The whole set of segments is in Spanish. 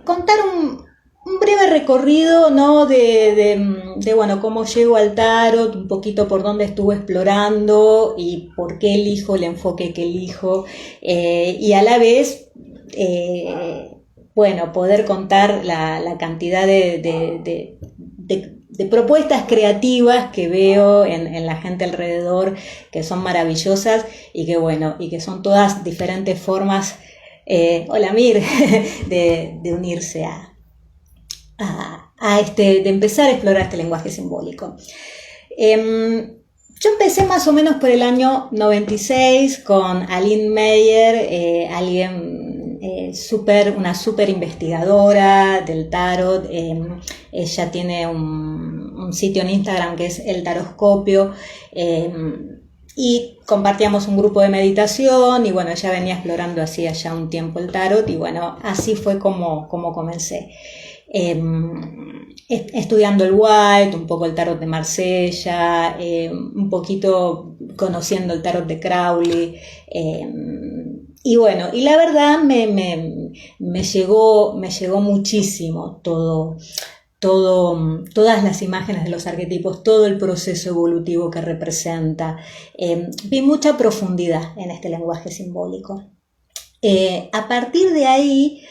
contar un breve recorrido, ¿no? Bueno, cómo llego al tarot, un poquito por dónde estuve explorando y por qué elijo el enfoque que elijo, y a la vez, bueno, poder contar la cantidad de propuestas creativas que veo en la gente alrededor, que son maravillosas y que, bueno, y que son todas diferentes formas, hola Mir, de unirse de empezar a explorar este lenguaje simbólico. Yo empecé más o menos por el año 96 con Aline Meyer, una super investigadora del tarot. Ella tiene un sitio en Instagram que es El Taroscopio, y compartíamos un grupo de meditación y bueno, ella venía explorando hacía ya un tiempo el tarot y bueno, así fue como comencé. Estudiando el White, un poco el tarot de Marsella, un poquito conociendo el tarot de Crowley, y bueno, y la verdad me llegó muchísimo todas las imágenes de los arquetipos, todo el proceso evolutivo que representa. Vi mucha profundidad en este lenguaje simbólico. A partir de ahí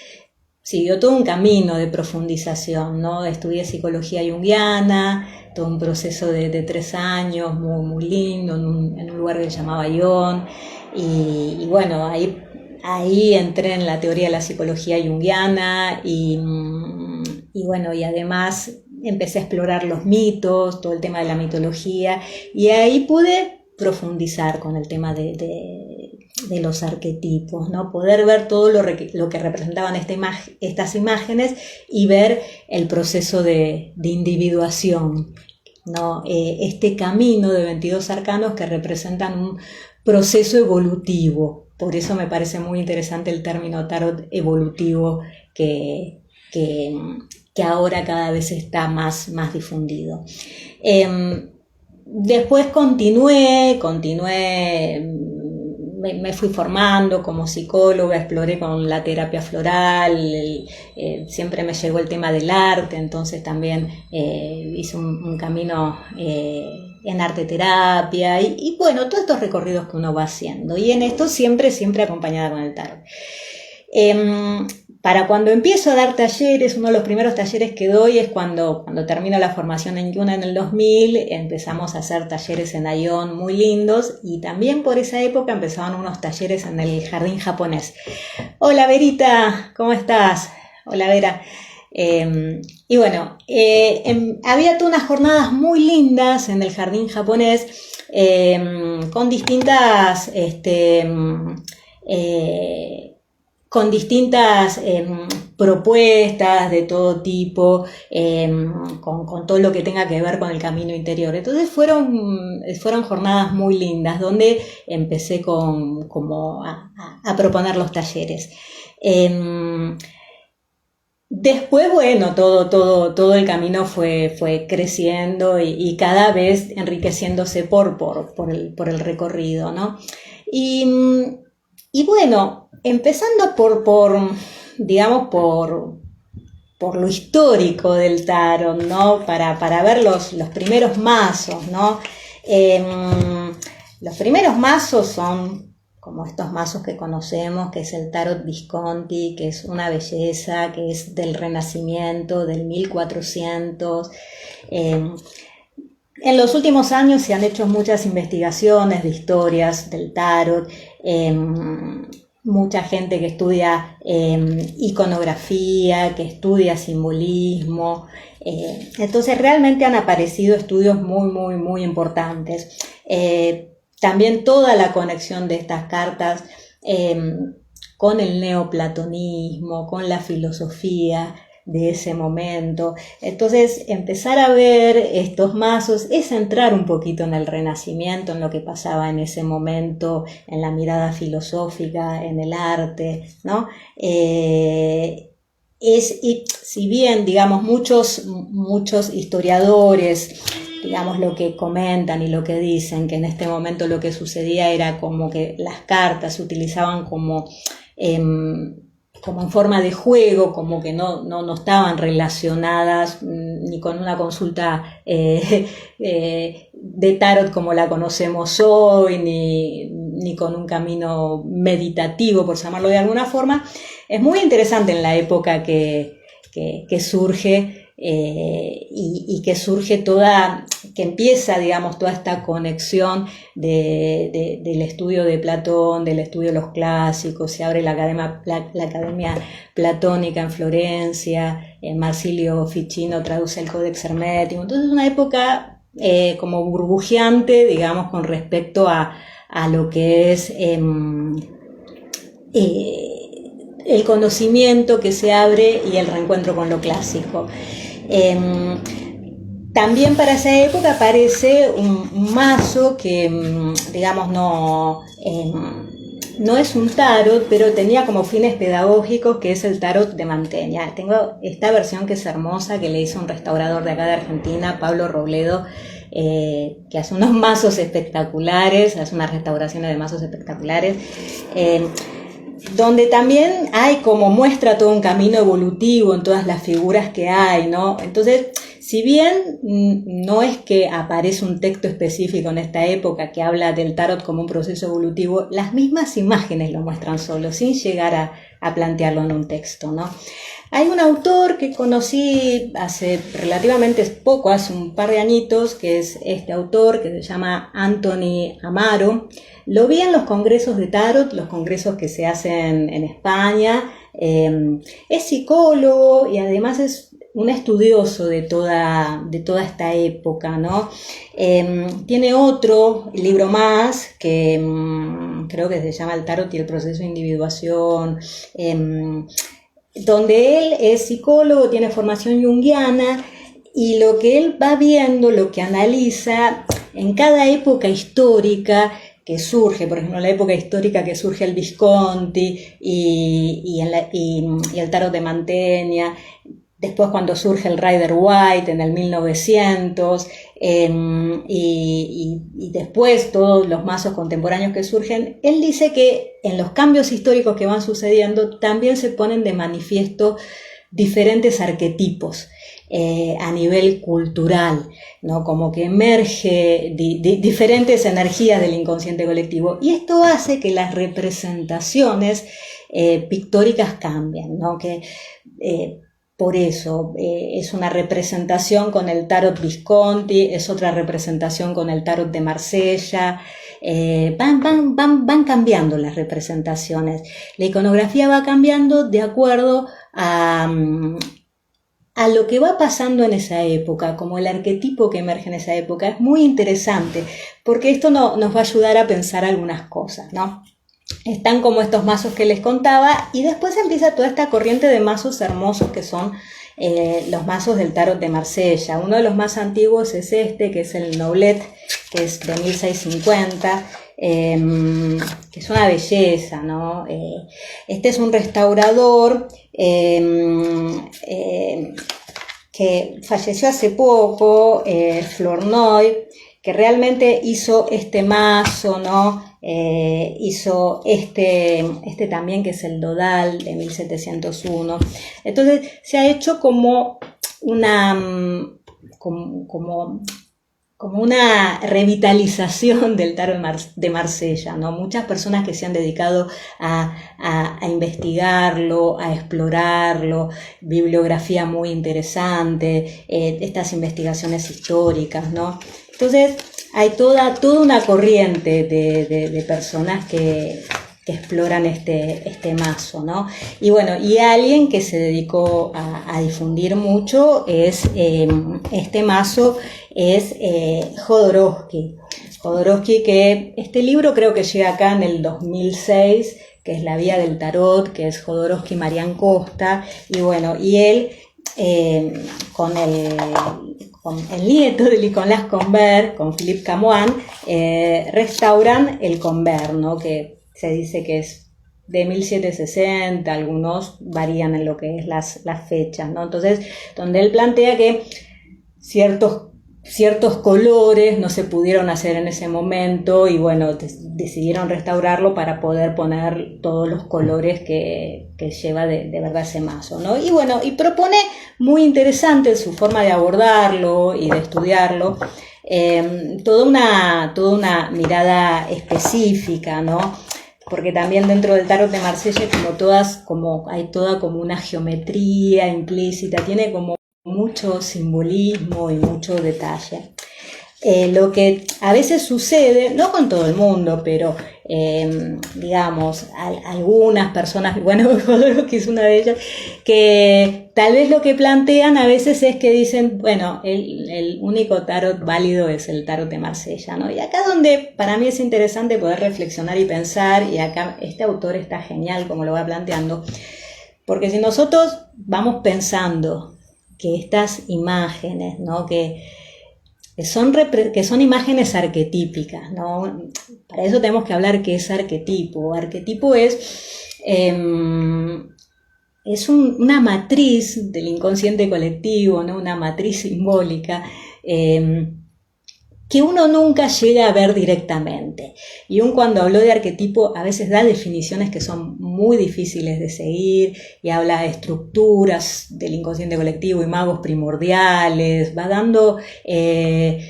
siguió todo un camino de profundización, ¿no? Estudié psicología junguiana, todo un proceso de 3 años, muy, muy lindo, en un lugar que se llamaba Ion, y bueno, ahí entré en la teoría de la psicología junguiana y bueno, y además empecé a explorar los mitos, todo el tema de la mitología, y ahí pude profundizar con el tema de los arquetipos, ¿no? Poder ver todo lo que representaban estas imágenes y ver el proceso de individuación, ¿no? Este camino de 22 arcanos que representan un proceso evolutivo. Por eso me parece muy interesante el término tarot evolutivo que ahora cada vez está más difundido. Después continué, me fui formando como psicóloga, exploré con la terapia floral, siempre me llegó el tema del arte, entonces también hice un camino en arte terapia y bueno, todos estos recorridos que uno va haciendo, y en esto siempre acompañada con el tarot. Para cuando empiezo a dar talleres, uno de los primeros talleres que doy es cuando termino la formación en Yuna en el 2000, empezamos a hacer talleres en Ion muy lindos, y también por esa época empezaban unos talleres en el jardín japonés. Hola Verita, ¿cómo estás? Hola Vera. Y bueno, había todas unas jornadas muy lindas en el jardín japonés, con distintas propuestas de todo tipo, con todo lo que tenga que ver con el camino interior. Entonces fueron jornadas muy lindas donde empecé a proponer los talleres. Después, bueno, todo el camino fue creciendo y cada vez enriqueciéndose por el recorrido, ¿no? Y bueno, empezando digamos, por lo histórico del tarot, ¿no? Para ver los primeros mazos, ¿no? Los primeros mazos son como estos mazos que conocemos, que es el Tarot Visconti, que es una belleza, que es del Renacimiento, del 1400. En los últimos años se han hecho muchas investigaciones de historias del tarot, mucha gente que estudia iconografía, que estudia simbolismo, entonces realmente han aparecido estudios muy, muy importantes. También toda la conexión de estas cartas con el neoplatonismo, con la filosofía de ese momento. Entonces, empezar a ver estos mazos es entrar un poquito en el Renacimiento, en lo que pasaba en ese momento, en la mirada filosófica, en el arte, ¿no? Y si bien, digamos, muchos historiadores, digamos, lo que comentan y lo que dicen, que en este momento lo que sucedía era como que las cartas se utilizaban como como en forma de juego, como que no estaban relacionadas ni con una consulta de tarot como la conocemos hoy, ni con un camino meditativo, por llamarlo de alguna forma. Es muy interesante en la época que surge y que surge que empieza, digamos, toda esta conexión del estudio de Platón, del estudio de los clásicos. Se abre la Academia Platónica en Florencia, Marsilio Ficino traduce el Codex Hermético. Entonces es una época como burbujeante, digamos, con respecto a lo que es el conocimiento que se abre y el reencuentro con lo clásico. También para esa época aparece un mazo que, digamos, no es un tarot, pero tenía como fines pedagógicos, que es el tarot de Mantegna. Tengo esta versión que es hermosa, que le hizo un restaurador de acá de Argentina, Pablo Robledo, que hace unos mazos espectaculares, hace unas restauraciones de mazos espectaculares, donde también hay como muestra todo un camino evolutivo en todas las figuras que hay, ¿no? Entonces, si bien no es que aparece un texto específico en esta época que habla del tarot como un proceso evolutivo, las mismas imágenes lo muestran solo, sin llegar a plantearlo en un texto, ¿no? Hay un autor que conocí hace relativamente poco, hace un par de añitos, que es este autor que se llama Anthony Amaro. Lo vi en los congresos de tarot, los congresos que se hacen en España. Es psicólogo y además es un estudioso de toda esta época, ¿no? Tiene otro libro más que creo que se llama El tarot y el proceso de individuación, donde él es psicólogo, tiene formación junguiana, y lo que él va viendo, lo que analiza en cada época histórica que surge, por ejemplo, en la época histórica que surge el Visconti y el tarot de Mantegna, después cuando surge el Rider White en el 1900, y después todos los mazos contemporáneos que surgen, él dice que en los cambios históricos que van sucediendo también se ponen de manifiesto diferentes arquetipos a nivel cultural, ¿no? Como que emerge diferentes energías del inconsciente colectivo, y esto hace que las representaciones pictóricas cambien, ¿no? Por eso es una representación con el tarot Visconti, es otra representación con el tarot de Marsella. Van cambiando las representaciones. La iconografía va cambiando de acuerdo a lo que va pasando en esa época, como el arquetipo que emerge en esa época. Es muy interesante porque esto nos va a ayudar a pensar algunas cosas, ¿no? Están como estos mazos que les contaba, y después empieza toda esta corriente de mazos hermosos que son los mazos del tarot de Marsella. Uno de los más antiguos es este, que es el Noblet, que es de 1650, que es una belleza, ¿no? Este es un restaurador que falleció hace poco, Flournoy, que realmente hizo este mazo, ¿no? Hizo este también, que es el Dodal de 1701. Entonces se ha hecho como una revitalización del tarot de Marsella, ¿no? Muchas personas que se han dedicado a investigarlo, a explorarlo, bibliografía muy interesante, estas investigaciones históricas, ¿no? Entonces hay toda una corriente de personas que exploran este mazo, ¿no? Y bueno, y alguien que se dedicó a difundir mucho es este mazo, es Jodorowsky. Jodorowsky, que este libro creo que llega acá en el 2006, que es La Vía del Tarot, que es Jodorowsky Marián Costa, y bueno, y él con el nieto de Nicolas Convert, con Philippe Camoin, restauran el Convert, ¿no? Que se dice que es de 1760, algunos varían en lo que es las fechas, ¿no? Entonces, donde él plantea que ciertos ciertos colores no se pudieron hacer en ese momento y bueno, decidieron restaurarlo para poder poner todos los colores que lleva de verdad ese mazo, ¿no? Y bueno, y propone muy interesante su forma de abordarlo y de estudiarlo, toda una mirada específica, ¿no? Porque también dentro del tarot de Marsella hay toda como una geometría implícita, tiene como mucho simbolismo y mucho detalle. Lo que a veces sucede, no con todo el mundo, pero digamos, algunas personas, bueno, que es una de ellas, que tal vez lo que plantean a veces es que dicen, bueno, el único tarot válido es el tarot de Marsella, ¿no? Y acá es donde para mí es interesante poder reflexionar y pensar, y acá este autor está genial como lo va planteando, porque si nosotros vamos pensando que estas imágenes, ¿no? que son imágenes arquetípicas, ¿no? Para eso tenemos que hablar qué es arquetipo. Arquetipo es una matriz del inconsciente colectivo, ¿no? Una matriz simbólica que uno nunca llega a ver directamente. Y aun cuando habló de arquetipo, a veces da definiciones que son muy difíciles de seguir y habla de estructuras del inconsciente colectivo y magos primordiales, va dando,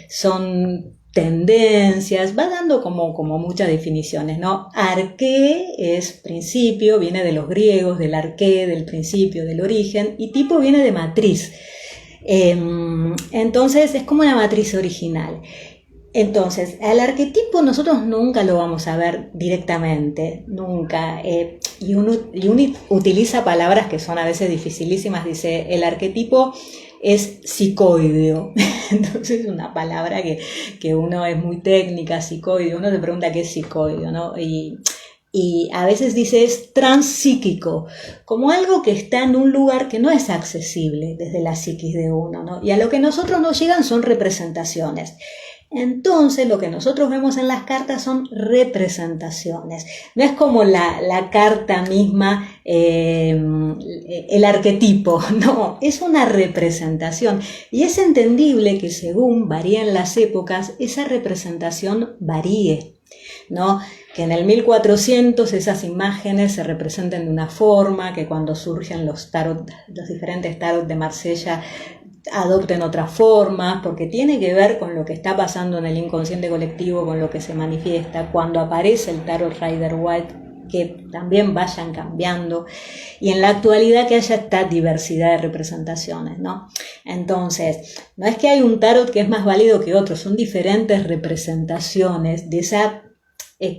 son tendencias, va dando como muchas definiciones, ¿no? Arqué es principio, viene de los griegos, del arqué, del principio, del origen, y tipo viene de matriz. Entonces es como una matriz original. Entonces, al arquetipo nosotros nunca lo vamos a ver directamente, nunca. Y uno utiliza palabras que son a veces dificilísimas, dice, el arquetipo es psicoideo. Entonces, una palabra que uno es muy técnica, psicoideo, uno se pregunta qué es psicoideo, ¿no? Y a veces dice es transpsíquico, como algo que está en un lugar que no es accesible desde la psiquis de uno, ¿no? Y a lo que nosotros nos llegan son representaciones. Entonces lo que nosotros vemos en las cartas son representaciones, no es como la carta misma, el arquetipo, no, es una representación y es entendible que según varían las épocas esa representación varíe, ¿no? Que en el 1400 esas imágenes se representen de una forma, que cuando surgen los diferentes tarot de Marsella adopten otras formas, porque tiene que ver con lo que está pasando en el inconsciente colectivo, con lo que se manifiesta cuando aparece el tarot Rider-Waite, que también vayan cambiando, y en la actualidad que haya esta diversidad de representaciones, ¿no? Entonces, no es que hay un tarot que es más válido que otro, son diferentes representaciones de esa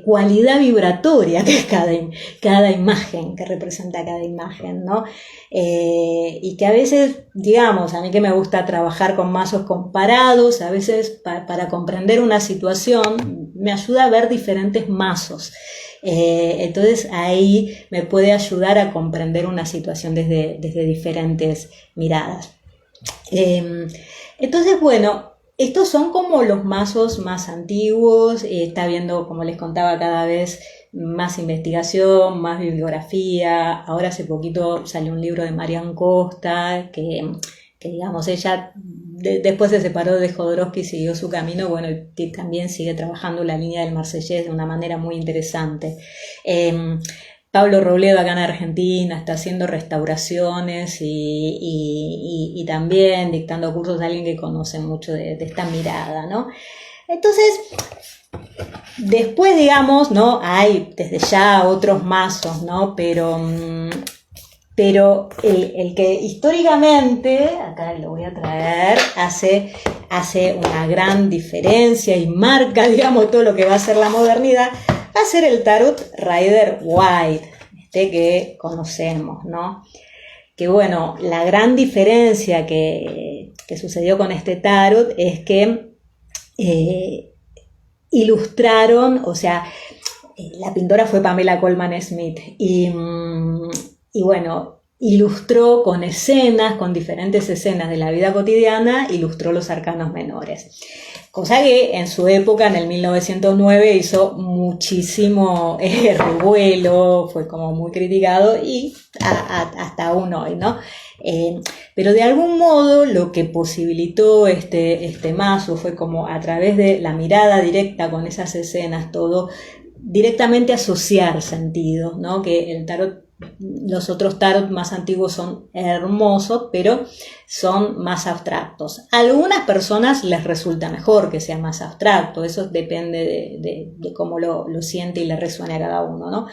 cualidad vibratoria que es cada imagen, que representa cada imagen, ¿no? Y que a veces, digamos, a mí que me gusta trabajar con mazos comparados, a veces para comprender una situación me ayuda a ver diferentes mazos. Entonces ahí me puede ayudar a comprender una situación desde diferentes miradas. Entonces, bueno, estos son como los mazos más antiguos, está viendo, como les contaba, cada vez más investigación, más bibliografía. Ahora hace poquito salió un libro de Marian Costa, que digamos, ella después se separó de Jodorowsky y siguió su camino, bueno, y también sigue trabajando la línea del marsellés de una manera muy interesante. Pablo Robledo acá en Argentina está haciendo restauraciones y también dictando cursos a alguien que conoce mucho de esta mirada, ¿no? Entonces, después, digamos, ¿no? Hay desde ya otros mazos, ¿no? Pero el que históricamente, acá lo voy a traer, hace una gran diferencia y marca, digamos, todo lo que va a ser la modernidad, va a ser el tarot Rider-Waite, que conocemos, ¿no? Que bueno, la gran diferencia que sucedió con este tarot es que ilustraron, o sea, la pintora fue Pamela Colman Smith y bueno, ilustró con escenas, con diferentes escenas de la vida cotidiana, ilustró los arcanos menores. Cosa que en su época, en el 1909, hizo muchísimo revuelo, fue como muy criticado y hasta aún hoy, ¿no? Pero de algún modo lo que posibilitó este mazo fue como a través de la mirada directa con esas escenas, todo directamente asociar sentidos, ¿no? Que el tarot, los otros tarot más antiguos son hermosos, pero son más abstractos. A algunas personas les resulta mejor que sea más abstracto, eso depende de cómo lo siente y le resuene a cada uno, ¿no?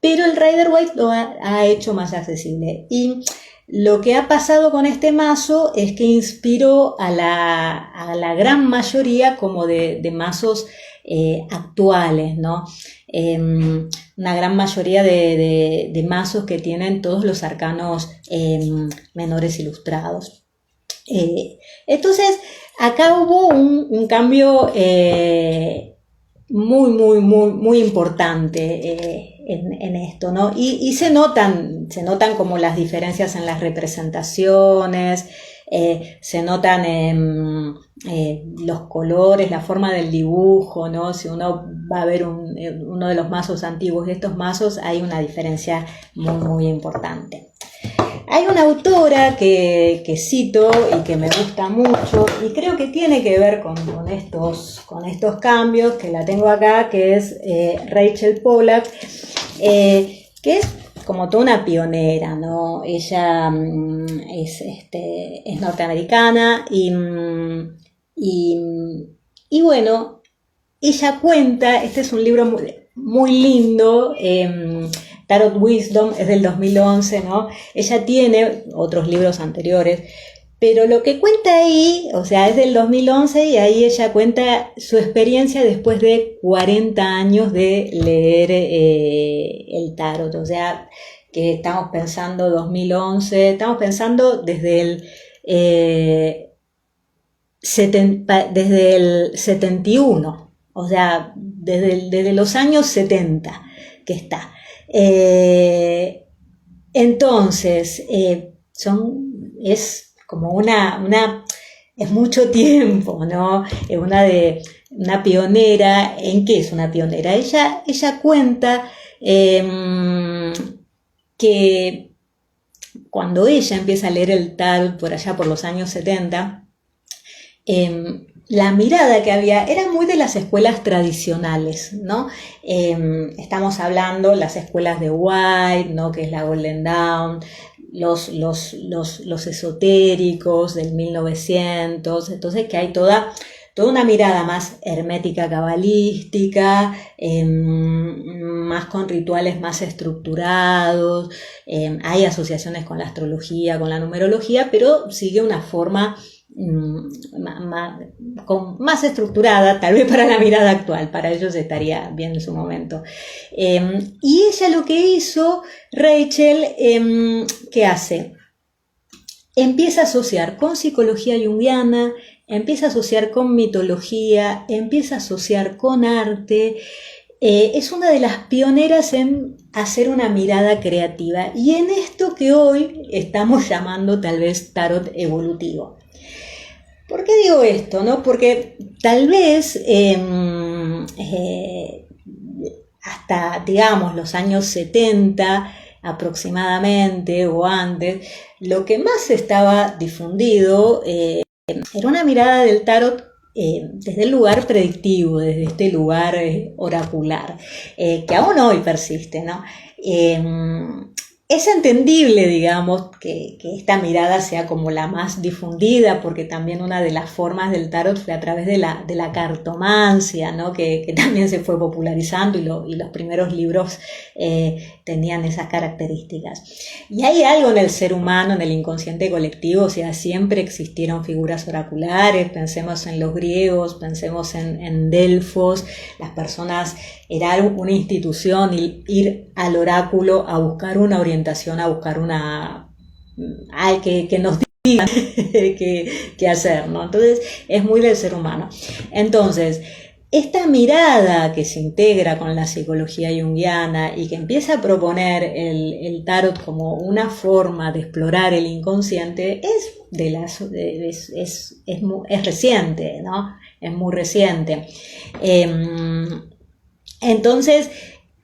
Pero el Rider-Waite lo ha hecho más accesible. Y lo que ha pasado con este mazo es que inspiró a la gran mayoría como de mazos actuales, ¿no? Una gran mayoría de mazos que tienen todos los arcanos menores ilustrados. Entonces, acá hubo un cambio muy importante en esto, ¿no? Y se notan como las diferencias en las representaciones, se notan los colores, la forma del dibujo, ¿no? Si uno va a ver uno de los mazos antiguos de estos mazos, hay una diferencia muy importante. Hay una autora que cito y que me gusta mucho y creo que tiene que ver con estos cambios, que la tengo acá, que es Rachel Pollack, que es como toda una pionera, ¿no? Ella es norteamericana y bueno, ella cuenta, este es un libro muy lindo, Tarot Wisdom, es del 2011, ¿no? Ella tiene otros libros anteriores, pero lo que cuenta ahí, o sea, es del 2011 y ahí ella cuenta su experiencia después de 40 años de leer el tarot, o sea, que estamos pensando 2011, estamos pensando desde el 71, o sea, desde los años 70 que está. Entonces, es como es mucho tiempo, ¿no? Es una pionera. ¿En qué es una pionera? Ella cuenta que cuando ella empieza a leer el tarot por allá por los años 70, la mirada que había era muy de las escuelas tradicionales, ¿no? Estamos hablando las escuelas de White, ¿no? Que es la Golden Dawn, los esotéricos del 1900, entonces que hay toda una mirada más hermética cabalística, más con rituales más estructurados, hay asociaciones con la astrología, con la numerología, pero sigue una forma más estructurada, tal vez para la mirada actual, para ellos estaría bien en su momento. Y ella lo que hizo, Rachel, ¿qué hace? Empieza a asociar con psicología junguiana, empieza a asociar con mitología, empieza a asociar con arte. Es una de las pioneras en hacer una mirada creativa y en esto que hoy estamos llamando tal vez tarot evolutivo. ¿Por qué digo esto? ¿No? Porque tal vez hasta, digamos, los años 70 aproximadamente o antes, lo que más estaba difundido era una mirada del tarot desde el lugar predictivo, desde este lugar oracular, que aún hoy persiste, ¿no? Es entendible, digamos, que esta mirada sea como la más difundida, porque también una de las formas del tarot fue a través de la cartomancia, ¿no? Que también se fue popularizando y los primeros libros tenían esas características. Y hay algo en el ser humano, en el inconsciente colectivo, o sea, siempre existieron figuras oraculares, pensemos en los griegos, pensemos en Delfos, las personas, era una institución ir al oráculo a buscar una orientación, a buscar que nos diga qué hacer, ¿no? Entonces, es muy del ser humano. Entonces, esta mirada que se integra con la psicología junguiana y que empieza a proponer el tarot como una forma de explorar el inconsciente es reciente, ¿no? Es muy reciente. Entonces,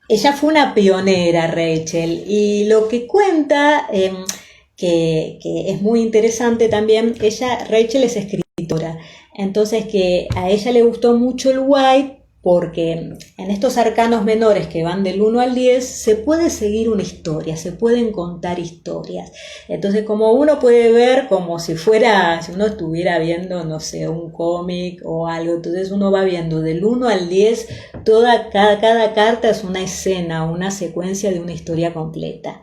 ella fue una pionera, Rachel, y lo que cuenta, que es muy interesante también, Rachel es escritora, entonces que a ella le gustó mucho el White porque en estos arcanos menores que van del 1 al 10 se puede seguir una historia, se pueden contar historias. Entonces, como uno puede ver como si uno estuviera viendo, no sé, un cómic o algo, entonces uno va viendo del 1 al 10, cada carta es una escena, una secuencia de una historia completa.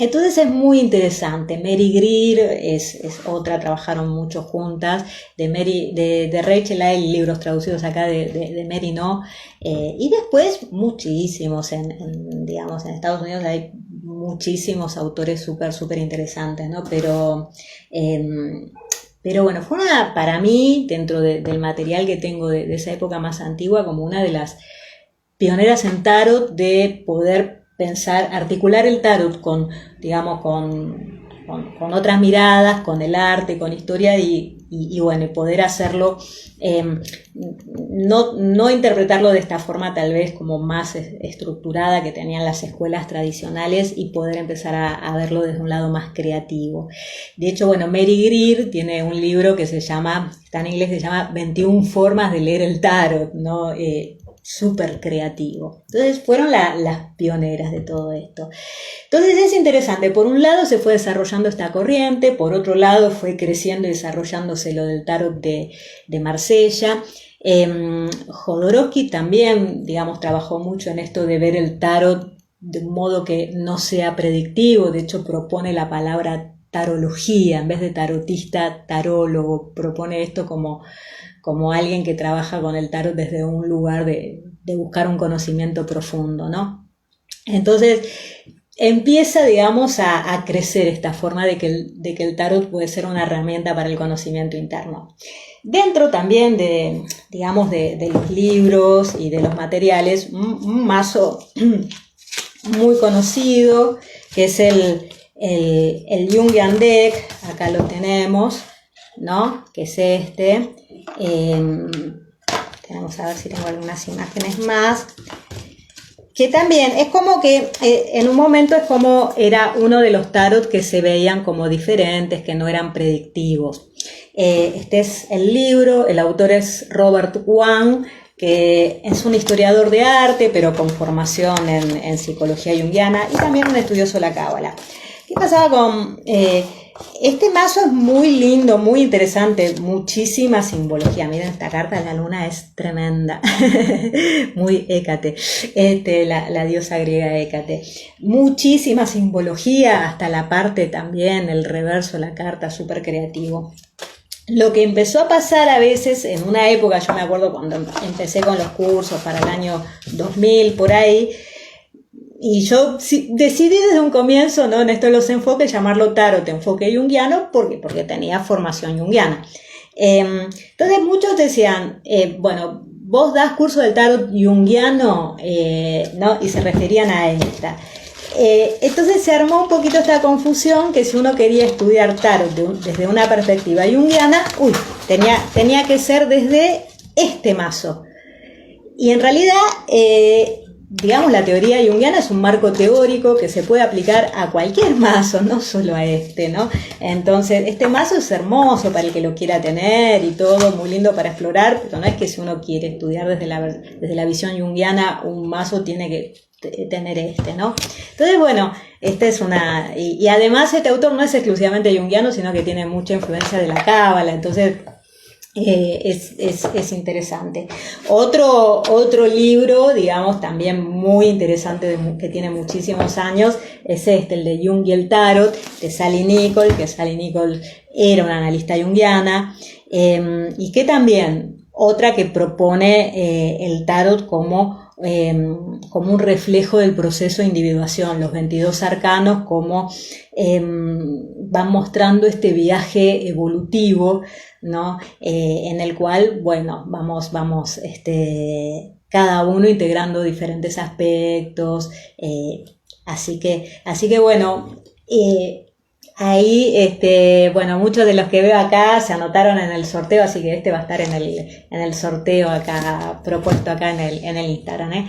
Entonces es muy interesante. Mary Greer es otra, trabajaron mucho juntas. De Rachel hay libros traducidos acá, de Mary no. Y después muchísimos, digamos, en Estados Unidos hay muchísimos autores súper interesantes, ¿no? Pero bueno, fue para mí, dentro del material que tengo de esa época más antigua, como una de las pioneras en tarot, de poder articular el tarot con otras miradas, con el arte, con historia y bueno, poder hacerlo, no interpretarlo de esta forma tal vez como más estructurada que tenían las escuelas tradicionales, y poder empezar a verlo desde un lado más creativo. De hecho, bueno, Mary Greer tiene un libro que está en inglés, se llama 21 formas de leer el tarot, ¿no? Súper creativo. Entonces fueron las pioneras de todo esto. Entonces es interesante, por un lado se fue desarrollando esta corriente, por otro lado fue creciendo y desarrollándose lo del tarot de Marsella. Jodorowsky también, digamos, trabajó mucho en esto de ver el tarot de un modo que no sea predictivo. De hecho propone la palabra tarología, en vez de tarotista, tarólogo. Propone esto como alguien que trabaja con el tarot desde un lugar de buscar un conocimiento profundo, ¿no? Entonces empieza, digamos, a crecer esta forma de que el tarot puede ser una herramienta para el conocimiento interno. Dentro también de los libros y de los materiales, un mazo muy conocido, que es el Jungian Deck. Acá lo tenemos, ¿no? Que es este. Tenemos, a ver si tengo algunas imágenes más, que también es como que en un momento es como era uno de los tarot que se veían como diferentes, que no eran predictivos. Este es el libro, el autor es Robert Wang, que es un historiador de arte, pero con formación en psicología junguiana y también un estudioso de la cábala. ¿Qué pasaba con este mazo? Es muy lindo, muy interesante, muchísima simbología. Miren, esta carta de la luna es tremenda, muy Hécate, la diosa griega Hécate. Muchísima simbología, hasta la parte también, el reverso de la carta, súper creativo. Lo que empezó a pasar a veces en una época, yo me acuerdo cuando empecé con los cursos para el año 2000, por ahí, y yo decidí desde un comienzo, ¿no?, en esto de los enfoques, llamarlo tarot enfoque junguiano, porque tenía formación junguiana. Entonces muchos decían, bueno, vos das curso del tarot junguiano, ¿no?, y se referían a esta. Entonces se armó un poquito esta confusión, que si uno quería estudiar tarot desde una perspectiva junguiana, tenía que ser desde este mazo. Y en realidad, digamos, la teoría junguiana es un marco teórico que se puede aplicar a cualquier mazo, no solo a ¿no? Entonces, este mazo es hermoso para el que lo quiera tener y todo, muy lindo para explorar, pero no es que si uno quiere estudiar desde la visión junguiana, un mazo tiene que tener ¿no? Entonces, bueno, esta es una... Y además este autor no es exclusivamente junguiano, sino que tiene mucha influencia de la cábala, entonces... es interesante. Otro libro, digamos, también muy interesante, que tiene muchísimos años, es el de Jung y el Tarot, de Sally Nichols, que Sally Nichols era una analista junguiana, y que también, otra que propone el Tarot como como un reflejo del proceso de individuación. Los 22 arcanos como van mostrando este viaje evolutivo, ¿no? En el cual, bueno, vamos cada uno integrando diferentes aspectos, así que bueno, ahí, bueno, muchos de los que veo acá se anotaron en el sorteo, así que este va a estar en el sorteo acá, propuesto acá en el Instagram,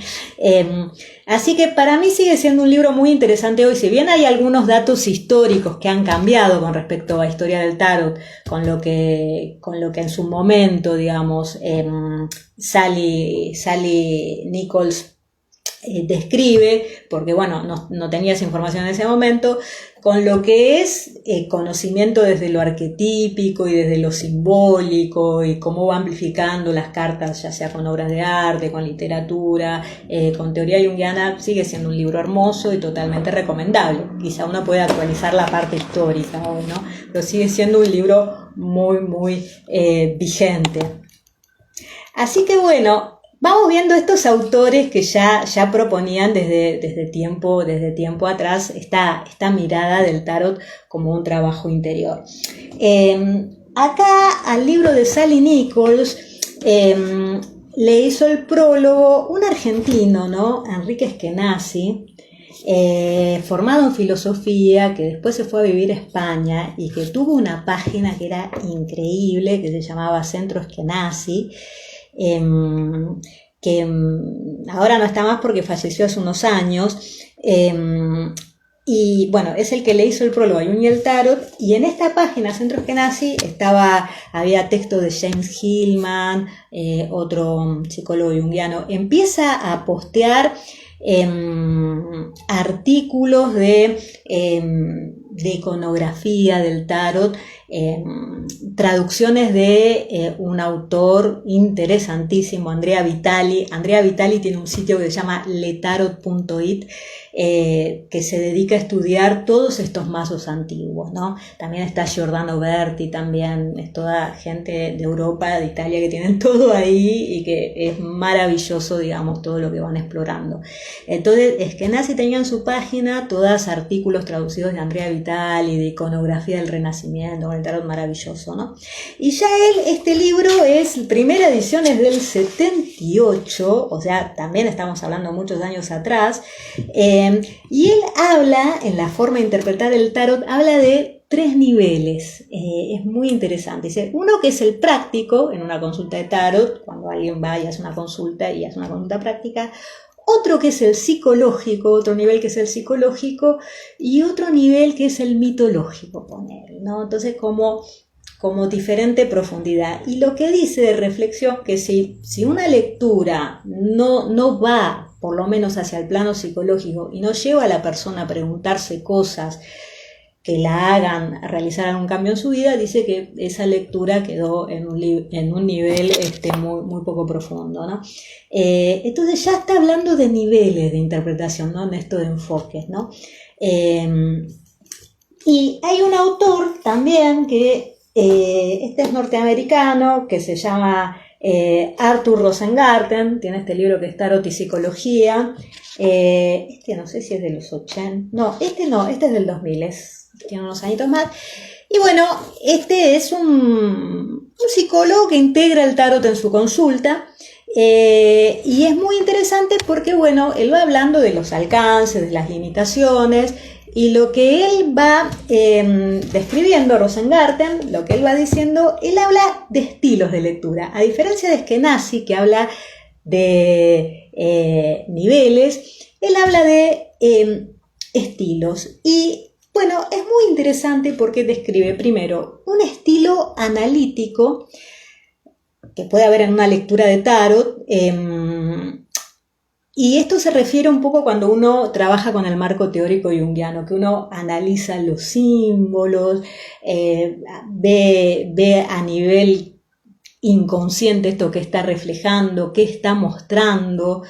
así que para mí sigue siendo un libro muy interesante hoy, si bien hay algunos datos históricos que han cambiado con respecto a Historia del Tarot, con lo que en su momento, digamos, Sally Nichols describe, porque bueno, no tenía esa información en ese momento, con lo que es conocimiento desde lo arquetípico y desde lo simbólico y cómo va amplificando las cartas, ya sea con obras de arte, con literatura, con teoría junguiana, sigue siendo un libro hermoso y totalmente recomendable. Quizá uno puede actualizar la parte histórica hoy, ¿no? Pero sigue siendo un libro muy vigente. Así que bueno, vamos viendo estos autores que ya proponían desde tiempo atrás esta mirada del tarot como un trabajo interior. Acá al libro de Sally Nichols le hizo el prólogo un argentino, ¿no? Enrique Eskenazi, formado en filosofía, que después se fue a vivir a España y que tuvo una página que era increíble, que se llamaba Centro Eskenazi, que ahora no está más porque falleció hace unos años, y bueno, es el que le hizo el prólogo a Jung y el Tarot, y en esta página Centro Eskenazi había texto de James Hillman, otro psicólogo junguiano. Empieza a postear artículos de iconografía del tarot, traducciones de un autor interesantísimo, Andrea Vitali. Andrea Vitali tiene un sitio que se llama letarot.it, que se dedica a estudiar todos estos mazos antiguos, ¿no? También está Giordano Berti, también es toda gente de Europa, de Italia, que tienen todo ahí y que es maravilloso, digamos, todo lo que van explorando. Entonces, Eskenazi tenía en su página todos artículos traducidos de Andrea Vitali, de iconografía del Renacimiento, con el tarot maravilloso, ¿no? Y ya este libro primera edición es del 78, o sea, también estamos hablando muchos años atrás, y él habla, en la forma de interpretar el tarot, habla de 3 niveles, es muy interesante. Dice, uno que es el práctico, en una consulta de tarot, cuando alguien va y hace una consulta y hace una consulta práctica; otro que es el psicológico, otro nivel que es el psicológico, y otro nivel que es el mitológico, poner, ¿no? Entonces, como diferente profundidad. Y lo que dice de reflexión, que si una lectura no va por lo menos hacia el plano psicológico y no lleva a la persona a preguntarse cosas que la hagan realizar algún cambio en su vida, dice que esa lectura quedó en un nivel muy poco profundo, ¿no? Entonces ya está hablando de niveles de interpretación, ¿no? En esto de enfoques, ¿no? Y hay un autor también que es norteamericano, que se llama Arthur Rosengarten, tiene este libro que es Tarot y Psicología. No sé si es de los 80, no, este es del 2000, tiene unos añitos más. Y bueno, este es un psicólogo que integra el tarot en su consulta, y es muy interesante porque, bueno, él va hablando de los alcances, de las limitaciones, y lo que él va describiendo, Rosengarten, lo que él va diciendo, él habla de estilos de lectura, a diferencia de Eskenazi, que habla de niveles, él habla de estilos. Y bueno, es muy interesante porque describe primero un estilo analítico que puede haber en una lectura de tarot, y esto se refiere un poco cuando uno trabaja con el marco teórico junguiano, que uno analiza los símbolos, ve a nivel inconsciente esto que está reflejando, qué está mostrando,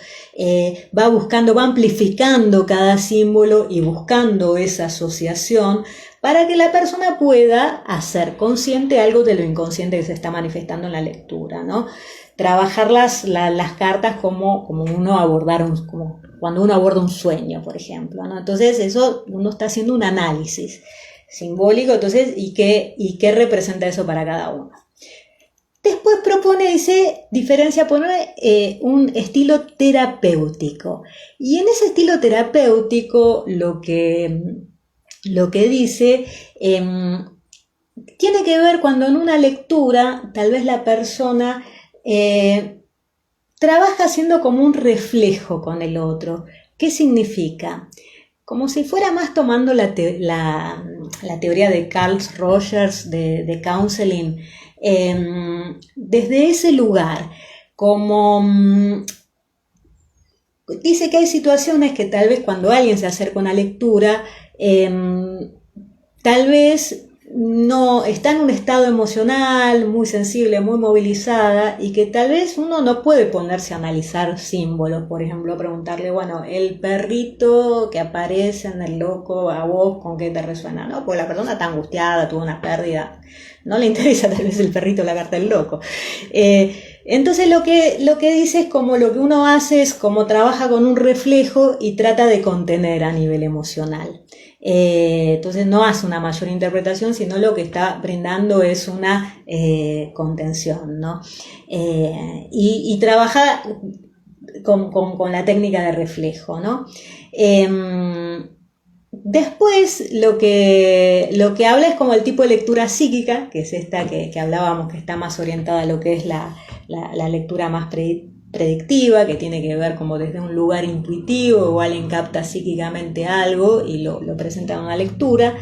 va amplificando cada símbolo y buscando esa asociación para que la persona pueda hacer consciente algo de lo inconsciente que se está manifestando en la lectura, ¿no? trabajar las cartas como uno como cuando uno aborda un sueño, por ejemplo, ¿no? Entonces eso uno está haciendo un análisis simbólico, entonces, ¿y qué representa eso para cada uno? Después diferencia, pone un estilo terapéutico. Y en ese estilo terapéutico lo que dice tiene que ver cuando en una lectura tal vez la persona trabaja haciendo como un reflejo con el otro. ¿Qué significa? Como si fuera más tomando la teoría de Carl Rogers de counseling, desde ese lugar, como dice que hay situaciones que tal vez cuando alguien se acerca a una lectura, tal vez no está en un estado emocional muy sensible, muy movilizada, y que tal vez uno no puede ponerse a analizar símbolos, por ejemplo, preguntarle, bueno, el perrito que aparece en el loco, a vos, ¿con qué te resuena? ¿No? Porque la persona está angustiada, tuvo una pérdida, no le interesa tal vez el perrito, la carta del loco. Entonces lo que dice es como lo que uno hace es como trabaja con un reflejo y trata de contener a nivel emocional. Entonces no hace una mayor interpretación, sino lo que está brindando es una contención, ¿no? Y trabaja con la técnica de reflejo, ¿no? Después lo que habla es como el tipo de lectura psíquica, que es esta que hablábamos, que está más orientada a lo que es la lectura más predictiva, que tiene que ver como desde un lugar intuitivo, o alguien capta psíquicamente algo y lo presenta en una lectura.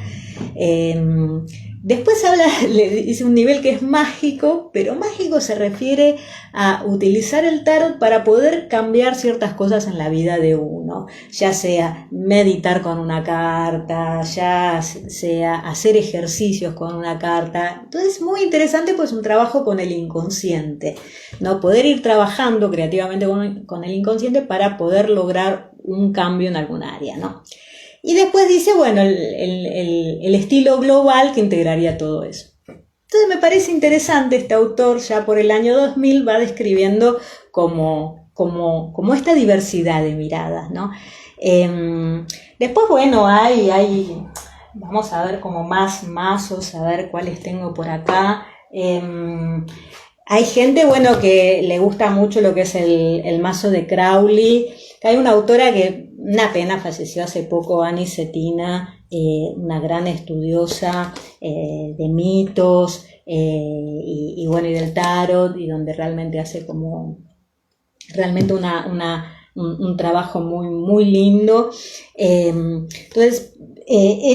Después le dice un nivel que es mágico, pero mágico se refiere a utilizar el tarot para poder cambiar ciertas cosas en la vida de uno, ya sea meditar con una carta, ya sea hacer ejercicios con una carta. Entonces, muy interesante, pues un trabajo con el inconsciente, ¿no? Poder ir trabajando creativamente con el inconsciente para poder lograr un cambio en algún área, ¿no? Y después dice, bueno, el estilo global que integraría todo eso. Entonces me parece interesante, este autor ya por el año 2000 va describiendo como esta diversidad de miradas, ¿no? Después, bueno, vamos a ver como más mazos, a ver cuáles tengo por acá. Hay gente, bueno, que le gusta mucho lo que es el mazo de Crowley. Hay una autora que, una pena, falleció hace poco, Annie Cetina, una gran estudiosa de mitos y del tarot, y donde realmente hace como realmente un trabajo muy, muy lindo. Entonces,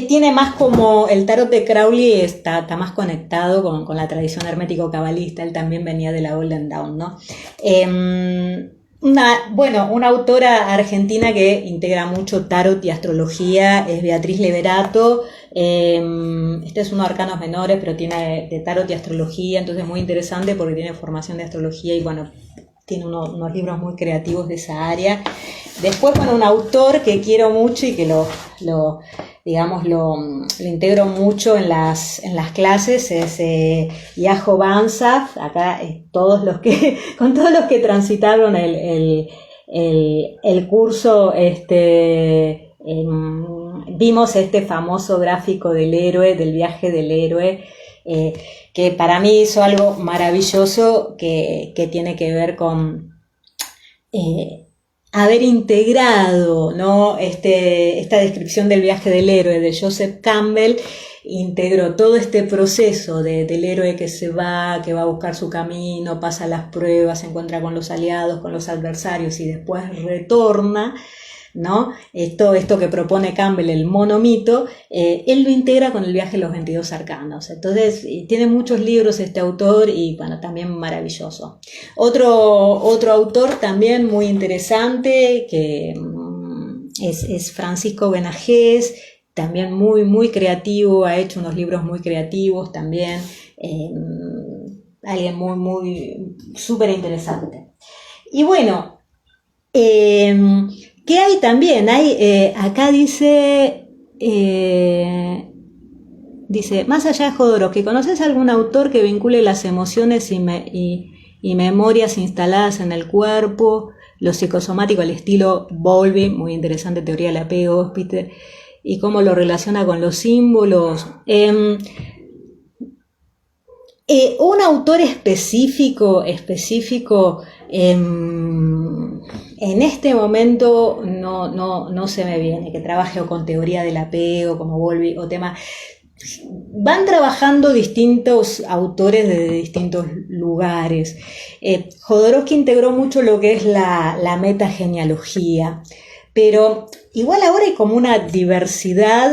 tiene más como el tarot de Crowley está más conectado con la tradición hermético-cabalista. Él también venía de la Golden Dawn, ¿no? Una autora argentina que integra mucho tarot y astrología es Beatriz Leverato. Este es uno de arcanos menores, pero tiene de tarot y astrología, entonces muy interesante porque tiene formación de astrología y bueno, tiene unos libros muy creativos de esa área. Después, bueno, un autor que quiero mucho y que lo integro mucho en las clases es Yajo Bansaf. Acá con todos los que transitaron el curso, vimos este famoso gráfico del héroe, del viaje del héroe, que para mí hizo algo maravilloso que tiene que ver con haber integrado, ¿no? Esta descripción del viaje del héroe de Joseph Campbell. Integró todo este proceso del héroe que va a buscar su camino, pasa las pruebas, se encuentra con los aliados, con los adversarios y después retorna, ¿no? Esto que propone Campbell, el monomito, él lo integra con el viaje de los 22 arcanos. Entonces, tiene muchos libros este autor y, bueno, también maravilloso. Otro autor también muy interesante que es Francisco Benajés, también muy, muy creativo, ha hecho unos libros muy creativos también, alguien muy, muy, súper interesante. Y bueno, ¿qué hay también? Acá dice, más allá de Jodorowsky, ¿conoces algún autor que vincule las emociones y y memorias instaladas en el cuerpo, lo psicosomático al estilo Bowlby, muy interesante teoría del apego, Peter, y cómo lo relaciona con los símbolos. Un autor específico, en este momento no se me viene, que trabaje o con teoría del apego, como Bowlby, o temas. Van trabajando distintos autores de distintos lugares. Jodorowsky integró mucho lo que es la metagenealogía, pero igual ahora hay como una diversidad.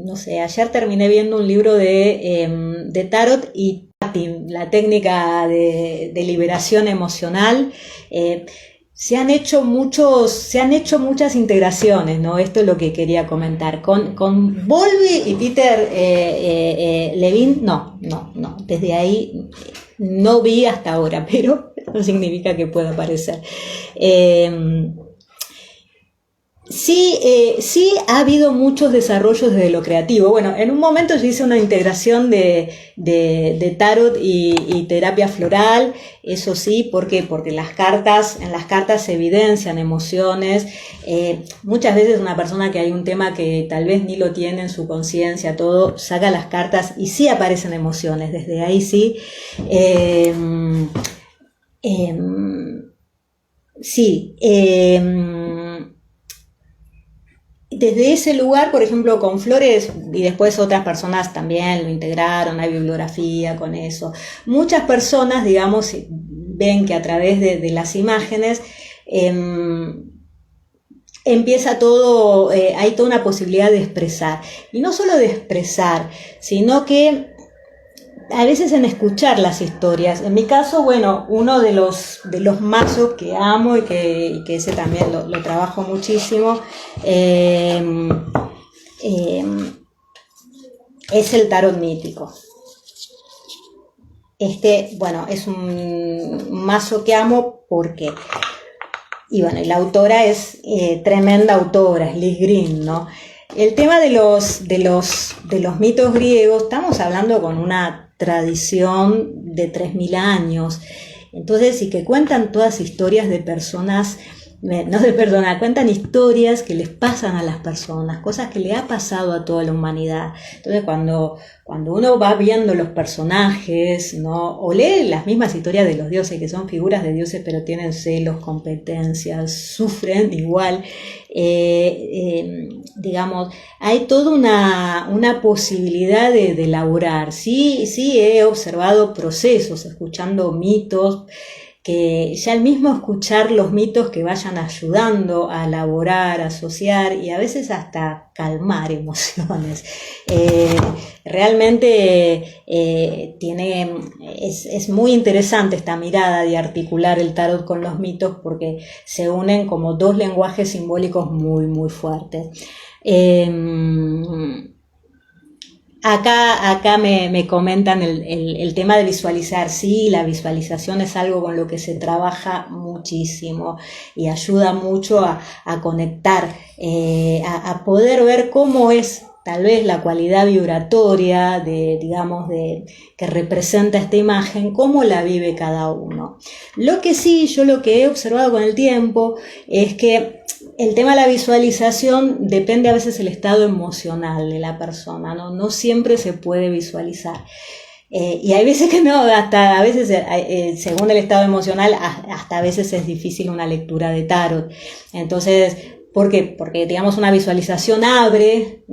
No sé, ayer terminé viendo un libro de tarot y tapping, la técnica de liberación emocional. Se han hecho muchas integraciones, ¿no? Esto es lo que quería comentar. Con Bowlby y Peter Levine, no. Desde ahí no vi hasta ahora, pero no significa que pueda aparecer. Sí ha habido muchos desarrollos desde lo creativo. Bueno, en un momento yo hice una integración de tarot y terapia floral, eso sí, ¿por qué? Porque en las cartas se evidencian emociones. Muchas veces una persona que hay un tema que tal vez ni lo tiene en su conciencia, todo, saca las cartas y sí aparecen emociones, desde ahí sí. Sí. Desde ese lugar, por ejemplo, con flores, y después otras personas también lo integraron, hay bibliografía con eso. Muchas personas, digamos, ven que a través de las imágenes empieza todo, hay toda una posibilidad de expresar. Y no solo de expresar, sino que a veces en escuchar las historias. En mi caso, bueno, uno de los mazos que amo y que ese también lo trabajo muchísimo, es el tarot mítico. Bueno, es un mazo que amo porque, y bueno, y la autora es tremenda autora, es Liz Green, ¿no? El tema de los mitos griegos, estamos hablando con una tradición de 3000 años. Entonces, y que cuentan todas historias de personas, cuentan historias que les pasan a las personas, cosas que le ha pasado a toda la humanidad. Entonces, cuando uno va viendo los personajes, ¿no? O lee las mismas historias de los dioses, que son figuras de dioses, pero tienen celos, competencias, sufren igual, digamos, hay toda una posibilidad de elaborar. Sí, he observado procesos, escuchando mitos, que ya al mismo escuchar los mitos que vayan ayudando a elaborar, a asociar y a veces hasta calmar emociones. Realmente es muy interesante esta mirada de articular el tarot con los mitos, porque se unen como dos lenguajes simbólicos muy, muy fuertes. Acá me comentan el tema de visualizar. Sí, la visualización es algo con lo que se trabaja muchísimo y ayuda mucho a conectar, a poder ver cómo es tal vez la cualidad vibratoria que representa esta imagen, cómo la vive cada uno. Lo que sí, yo lo que he observado con el tiempo es que el tema de la visualización depende a veces del estado emocional de la persona, no siempre se puede visualizar. Y hay veces que no, hasta a veces, según el estado emocional, hasta a veces es difícil una lectura de tarot. Entonces, ¿por qué? Porque, digamos, una visualización abre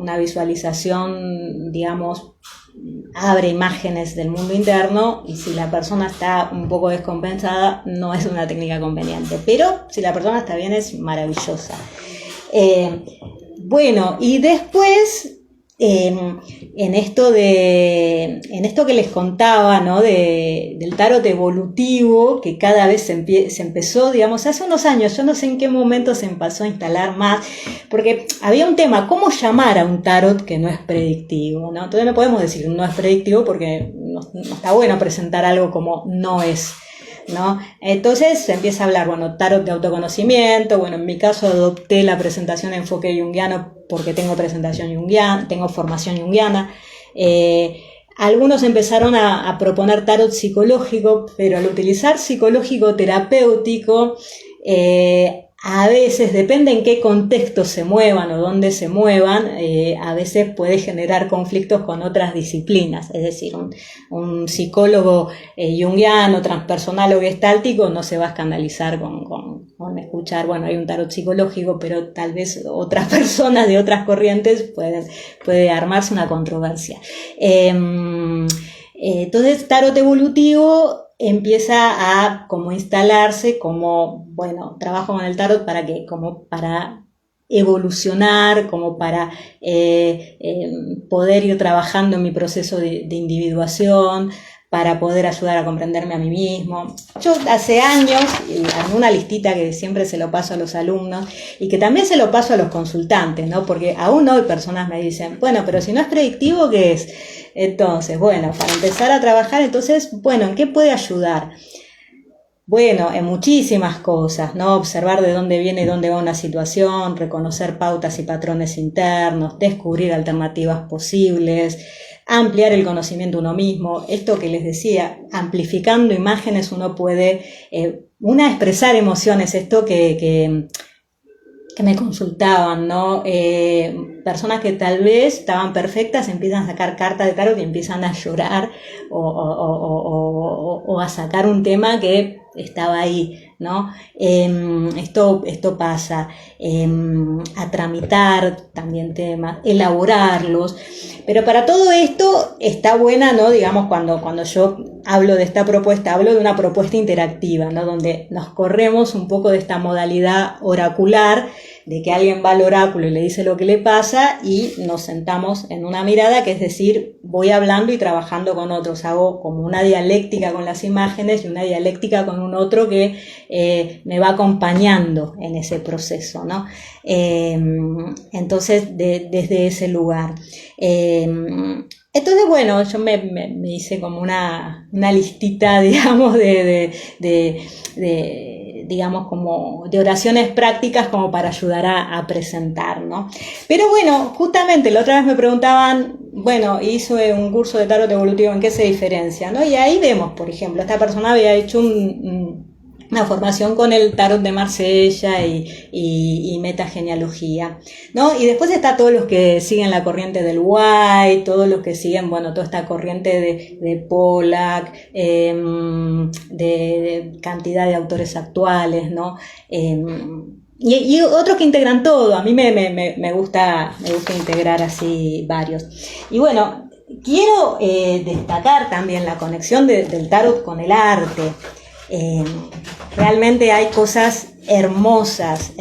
imágenes del mundo interno, y si la persona está un poco descompensada, no es una técnica conveniente. Pero si la persona está bien, es maravillosa. Bueno, y después, en esto que les contaba, ¿no? Del tarot evolutivo, que cada vez se empezó, digamos, hace unos años, yo no sé en qué momento se empezó a instalar más, porque había un tema, ¿cómo llamar a un tarot que no es predictivo, ¿no? Entonces no podemos decir no es predictivo, porque no está bueno presentar algo como no es, ¿no? Entonces se empieza a hablar, bueno, tarot de autoconocimiento. Bueno, en mi caso adopté la presentación de enfoque junguiano porque tengo formación junguiana. Algunos empezaron a proponer tarot psicológico, pero al utilizar psicológico terapéutico, a veces, depende en qué contexto se muevan o dónde se muevan, a veces puede generar conflictos con otras disciplinas. Es decir, un psicólogo junguiano, transpersonal o gestáltico no se va a escandalizar con escuchar, bueno, hay un tarot psicológico, pero tal vez otras personas de otras corrientes puede armarse una controversia. Entonces, tarot evolutivo empieza a como instalarse como, bueno, trabajo con el tarot para que, como para evolucionar, como para poder ir trabajando en mi proceso de individuación, para poder ayudar a comprenderme a mí mismo. Yo hace años armé una listita que siempre se lo paso a los alumnos y que también se lo paso a los consultantes, ¿no? Porque aún hoy personas me dicen, bueno, pero si no es predictivo, ¿qué es? Entonces, bueno, para empezar a trabajar, entonces, bueno, ¿en qué puede ayudar? Bueno, en muchísimas cosas, ¿no? Observar de dónde viene y dónde va una situación, reconocer pautas y patrones internos, descubrir alternativas posibles, ampliar el conocimiento de uno mismo. Esto que les decía, amplificando imágenes uno puede, expresar emociones, esto que me consultaban, ¿no? Personas que tal vez estaban perfectas empiezan a sacar cartas de tarot y empiezan a llorar o a sacar un tema que estaba ahí, ¿no? Esto pasa, a tramitar también temas, elaborarlos, pero para todo esto está buena, ¿no? Digamos, cuando yo hablo de esta propuesta, hablo de una propuesta interactiva, ¿no? Donde nos corremos un poco de esta modalidad oracular, de que alguien va al oráculo y le dice lo que le pasa y nos sentamos en una mirada, que es decir, voy hablando y trabajando con otros, hago como una dialéctica con las imágenes y una dialéctica con un otro que me va acompañando en ese proceso, ¿no? Entonces, desde ese lugar. Entonces, bueno, yo me hice como una listita, digamos, digamos, como de oraciones prácticas como para ayudar a presentar, ¿no? Pero bueno, justamente la otra vez me preguntaban, bueno, hizo un curso de tarot evolutivo, ¿en qué se diferencia, no? Y ahí vemos, por ejemplo, esta persona había hecho una formación con el tarot de Marsella y metagenealogía, ¿no? Y después está todos los que siguen la corriente del White, todos los que siguen, bueno, toda esta corriente de Pollack, de cantidad de autores actuales, ¿no? Y otros que integran todo. A mí me gusta integrar así varios. Y bueno, quiero destacar también la conexión del tarot con el arte. Realmente hay cosas hermosas.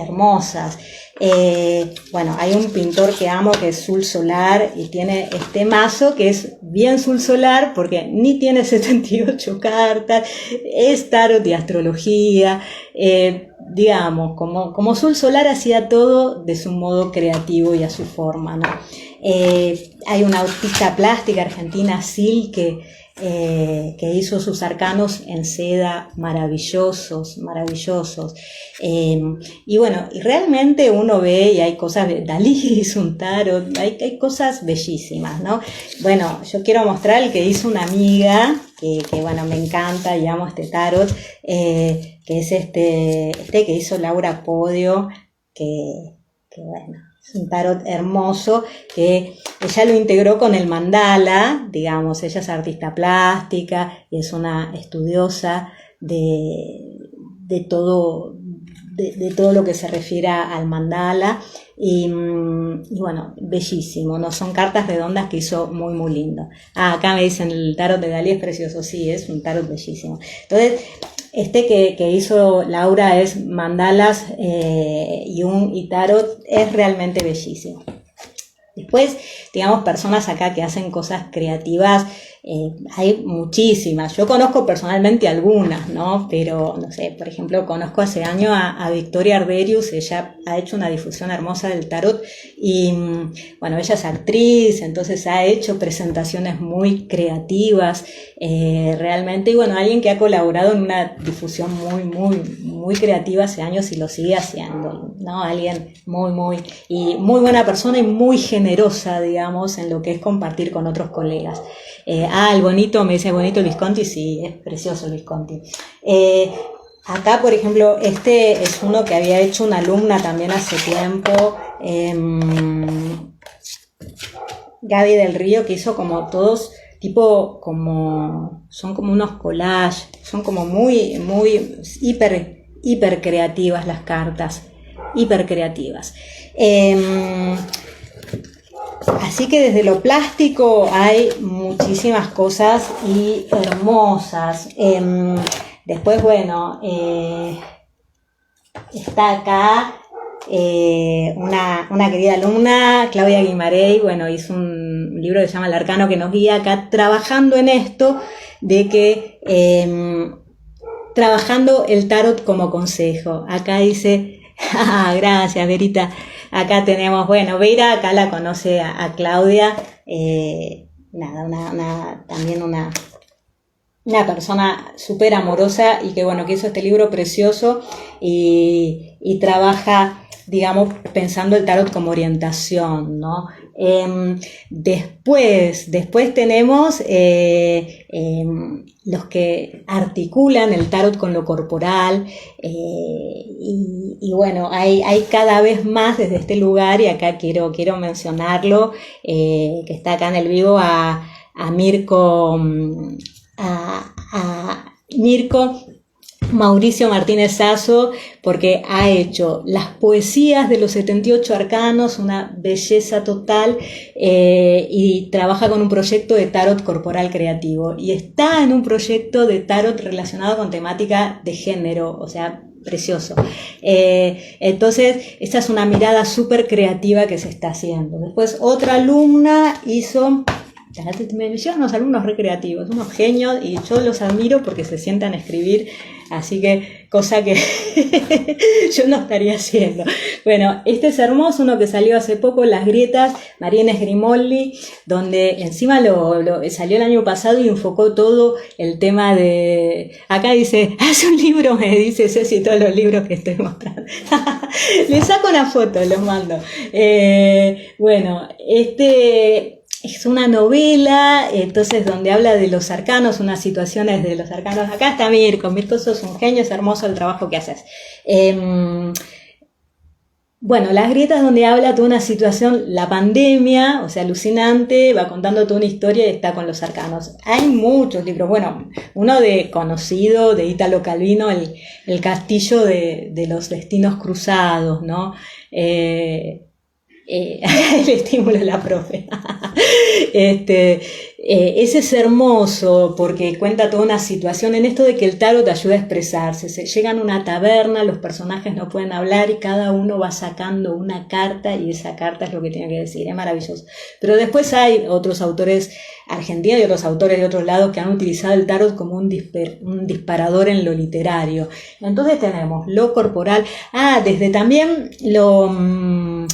Bueno, hay un pintor que amo que es Sul Solar y tiene este mazo que es bien Sul Solar porque ni tiene 78 cartas, es tarot y astrología, digamos, como Sul Solar hacía todo de su modo creativo y a su forma, ¿no? Hay una artista plástica argentina, Silke, que hizo sus arcanos en seda maravillosos. Y bueno, y realmente uno ve y hay cosas, Dalí hizo un tarot, hay cosas bellísimas, ¿no? Bueno, yo quiero mostrar el que hizo una amiga, que bueno, me encanta y amo este tarot, que es este que hizo Laura Podio, que bueno, es un tarot hermoso que ella lo integró con el mandala, digamos, ella es artista plástica y es una estudiosa de todo lo que se refiere al mandala y bueno, bellísimo, ¿no? Son cartas redondas que hizo muy muy lindo. Acá me dicen el tarot de Dalí es precioso, sí, es un tarot bellísimo. Entonces, que hizo Laura es mandalas y tarot, es realmente bellísimo. Después, digamos, personas acá que hacen cosas creativas, hay muchísimas. Yo conozco personalmente algunas, ¿no? Pero, no sé, por ejemplo, conozco hace años a Victoria Arderius, ella ha hecho una difusión hermosa del tarot y, bueno, ella es actriz, entonces ha hecho presentaciones muy creativas, realmente, y bueno, alguien que ha colaborado en una difusión muy creativa hace años y lo sigue haciendo, ¿no? Alguien muy buena persona y muy generosa, digamos, en lo que es compartir con otros colegas. El bonito, me dice bonito Luis Conti, sí, es precioso Luis Conti. Acá, por ejemplo, este es uno que había hecho una alumna también hace tiempo, Gaby del Río, que hizo como todos, tipo, son como unos collages, son como muy hiper creativas las cartas, hiper creativas. Así que desde lo plástico hay muchísimas cosas y hermosas. Después, bueno, está acá una querida alumna, Claudia Guimarey, bueno, hizo un libro que se llama El Arcano que nos guía, acá trabajando en esto de que trabajando el tarot como consejo. Acá dice, gracias Verita, acá tenemos, bueno, Vera acá la conoce a Claudia, también una persona súper amorosa y que bueno, que hizo este libro precioso y trabaja, digamos, pensando el tarot como orientación, ¿no? Después tenemos los que articulan el tarot con lo corporal y bueno, hay cada vez más desde este lugar, y acá quiero mencionarlo, que está acá en el vivo, a Mirko, a Mirko Mauricio Martínez Sasso, porque ha hecho las poesías de los 78 arcanos, una belleza total, y trabaja con un proyecto de tarot corporal creativo y está en un proyecto de tarot relacionado con temática de género, o sea, precioso. Entonces, esta es una mirada súper creativa que se está haciendo. Después, otra alumna hizo... Me llevan unos alumnos recreativos, unos genios, y yo los admiro porque se sientan a escribir, así que cosa que yo no estaría haciendo. Bueno, este es hermoso, uno que salió hace poco, Las grietas, Mariana Grimoldi, donde encima salió el año pasado y enfocó todo el tema de... Acá dice, hace un libro, me dice Ceci, todos los libros que estoy mostrando. Le saco una foto, los mando. Bueno, es una novela, entonces, donde habla de los arcanos, unas situaciones de los arcanos. Acá está Mirko, sos un genio, es hermoso el trabajo que haces. Bueno, Las grietas, donde habla toda una situación, la pandemia, o sea, alucinante, va contando toda una historia y está con los arcanos. Hay muchos libros, bueno, uno conocido de Italo Calvino, el castillo de los destinos cruzados, ¿no? El estímulo de la profe. Ese es hermoso porque cuenta toda una situación en esto de que el tarot ayuda a expresarse. Se llegan a una taberna, los personajes no pueden hablar y cada uno va sacando una carta y esa carta es lo que tiene que decir. Es maravilloso. Pero después hay otros autores argentinos y otros autores de otros lados que han utilizado el tarot como un disparador en lo literario. Entonces tenemos lo corporal, desde también lo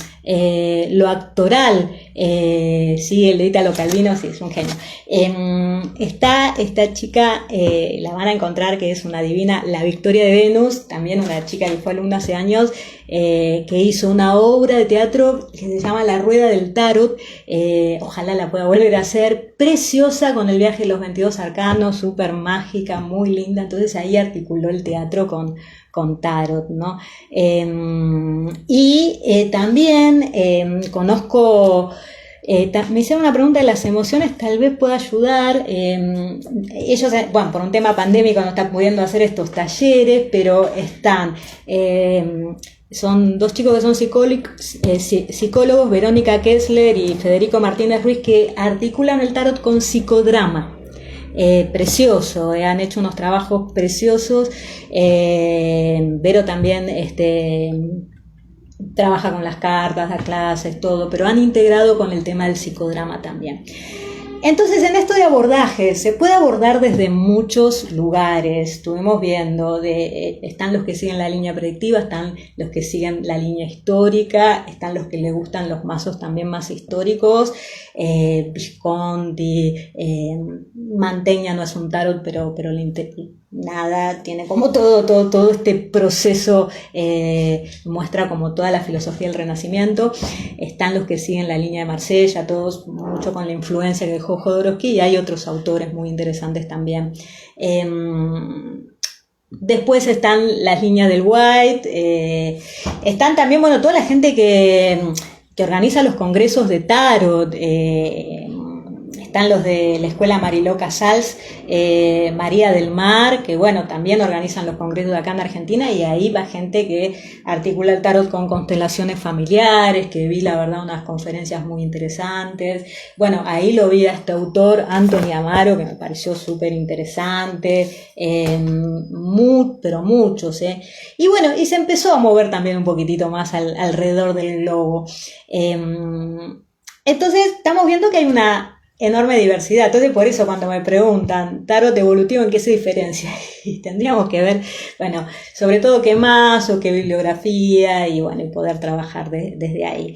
actoral, sí, el de Italo Calvino, sí, es un genio. Está esta chica, la van a encontrar, que es una divina, La Victoria de Venus, también una chica que fue alumna hace años, que hizo una obra de teatro que se llama La Rueda del Tarot, ojalá la pueda volver a hacer, preciosa, con el viaje de los 22 arcanos, súper mágica, muy linda. Entonces ahí articuló el teatro con tarot, ¿no? También conozco, me hicieron una pregunta de las emociones, tal vez pueda ayudar. Ellos, bueno, por un tema pandémico no están pudiendo hacer estos talleres, pero están... son dos chicos que son psicólogos, Verónica Kessler y Federico Martínez Ruiz, que articulan el tarot con psicodrama. Precioso, han hecho unos trabajos preciosos. Vero también trabaja con las cartas, da clases, todo, pero han integrado con el tema del psicodrama también. Entonces, en esto de abordaje, se puede abordar desde muchos lugares. Estuvimos viendo, están los que siguen la línea predictiva, están los que siguen la línea histórica, están los que les gustan los mazos también más históricos, Visconti, Mantegna no es un tarot, pero nada, tiene como todo este proceso, muestra como toda la filosofía del Renacimiento. Están los que siguen la línea de Marsella, todos mucho con la influencia que dejó Jodorowsky, y hay otros autores muy interesantes también. Después están las líneas del White, están también, bueno, toda la gente que organiza los congresos de tarot, están los de la Escuela Mariló Casals, María del Mar, que bueno, también organizan los congresos de acá en Argentina, y ahí va gente que articula el tarot con constelaciones familiares, que vi la verdad unas conferencias muy interesantes. Bueno, ahí lo vi a este autor, Anthony Amaro, que me pareció súper interesante, pero muchos, y bueno, y se empezó a mover también un poquitito más alrededor del globo. Entonces estamos viendo que hay una enorme diversidad. Entonces, por eso cuando me preguntan tarot evolutivo, ¿en qué se diferencia? Y tendríamos que ver, bueno, sobre todo qué más o qué bibliografía, y bueno, y poder trabajar desde ahí.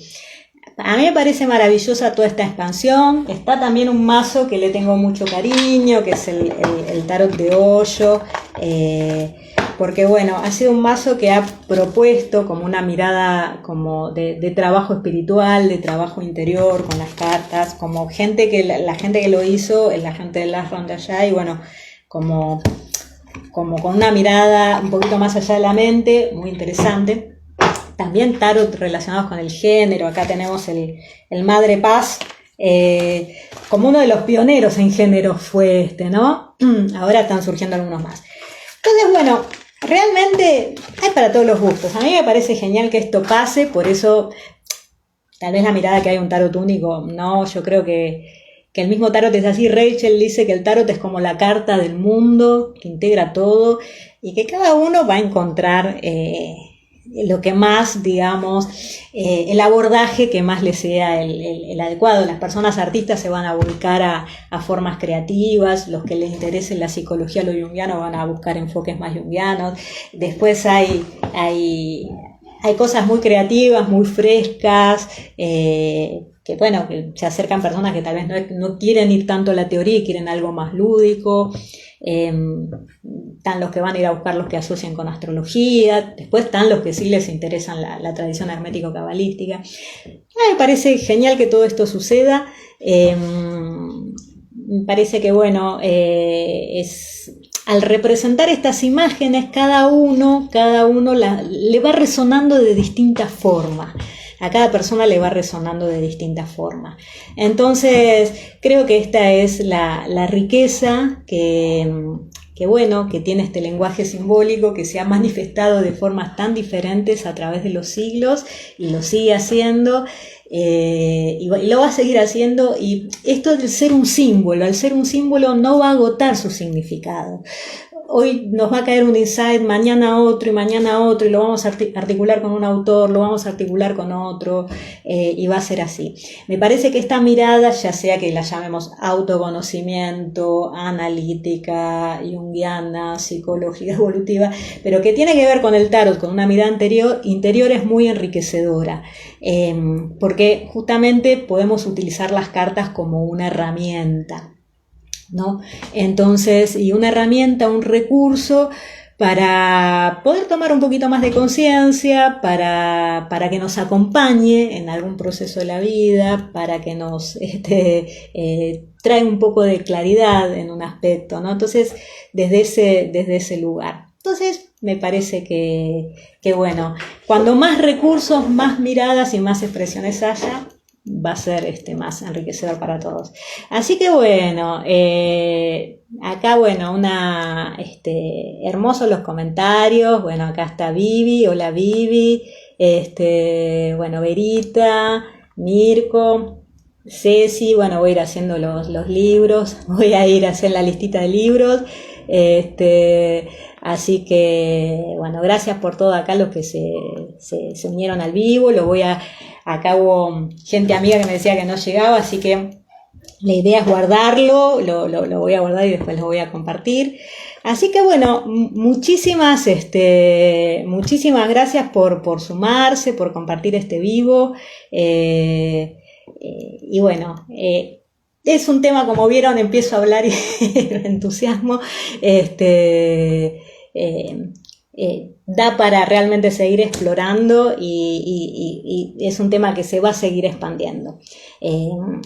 A mí me parece maravillosa toda esta expansión. Está también un mazo que le tengo mucho cariño, que es el tarot de Hoyo, porque bueno, ha sido un mazo que ha propuesto como una mirada como de trabajo espiritual, de trabajo interior con las cartas, como gente que la gente que lo hizo es la gente de Last Round de allá, y bueno, como con una mirada un poquito más allá de la mente, muy interesante. También tarot relacionados con el género. Acá tenemos el Madre Paz, como uno de los pioneros en género fue ¿no? Ahora están surgiendo algunos más. Entonces, bueno, realmente hay para todos los gustos. A mí me parece genial que esto pase, por eso tal vez la mirada que hay un tarot único, no, yo creo que el mismo tarot es así. Rachel dice que el tarot es como la carta del mundo, que integra todo, y que cada uno va a encontrar lo que más, digamos, el abordaje que más le sea el adecuado. Las personas artistas se van a volcar a formas creativas, los que les interese la psicología, lo junguiano, van a buscar enfoques más junguianos. Después hay cosas muy creativas, muy frescas, que bueno, que se acercan personas que tal vez no quieren ir tanto a la teoría y quieren algo más lúdico. Están los que van a ir a buscar los que asocian con astrología. Después están los que sí les interesan la tradición hermético-cabalística. Me parece genial que todo esto suceda. Me parece que bueno, al representar estas imágenes, cada uno le va resonando de distintas formas. A cada persona le va resonando de distintas formas. Entonces, creo que esta es la riqueza que tiene este lenguaje simbólico, que se ha manifestado de formas tan diferentes a través de los siglos, y lo sigue haciendo, y lo va a seguir haciendo. Y esto del ser un símbolo, al ser un símbolo no va a agotar su significado. Hoy nos va a caer un insight, mañana otro, y lo vamos a articular con un autor, lo vamos a articular con otro, y va a ser así. Me parece que esta mirada, ya sea que la llamemos autoconocimiento, analítica, junguiana, psicológica evolutiva, pero que tiene que ver con el tarot, con una mirada interior, es muy enriquecedora, porque justamente podemos utilizar las cartas como una herramienta, ¿no? Entonces, y una herramienta, un recurso para poder tomar un poquito más de conciencia, para que nos acompañe en algún proceso de la vida, para que nos trae un poco de claridad en un aspecto, ¿no? Entonces, desde ese lugar. Entonces, me parece que bueno, cuando más recursos, más miradas y más expresiones haya, va a ser más enriquecedor para todos. Así que bueno, acá bueno, hermosos los comentarios. Bueno, acá está Vivi, hola Vivi, bueno, Verita, Mirko, Ceci. Bueno, voy a ir haciendo los libros, voy a ir a hacer la listita de libros, así que bueno, gracias por todo acá los que se unieron al vivo. Acá hubo gente amiga que me decía que no llegaba, así que la idea es guardarlo, lo voy a guardar y después lo voy a compartir. Así que bueno, muchísimas gracias por sumarse, por compartir este vivo, y bueno, es un tema, como vieron, empiezo a hablar y me entusiasmo. Da para realmente seguir explorando y es un tema que se va a seguir expandiendo.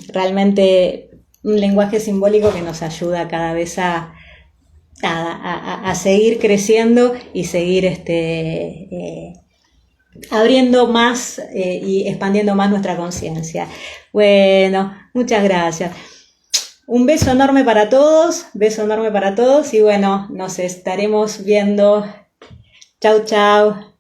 Realmente un lenguaje simbólico que nos ayuda cada vez a seguir creciendo y seguir abriendo más y expandiendo más nuestra conciencia. Bueno, muchas gracias. Un beso enorme para todos y bueno, nos estaremos viendo. Chau, chau.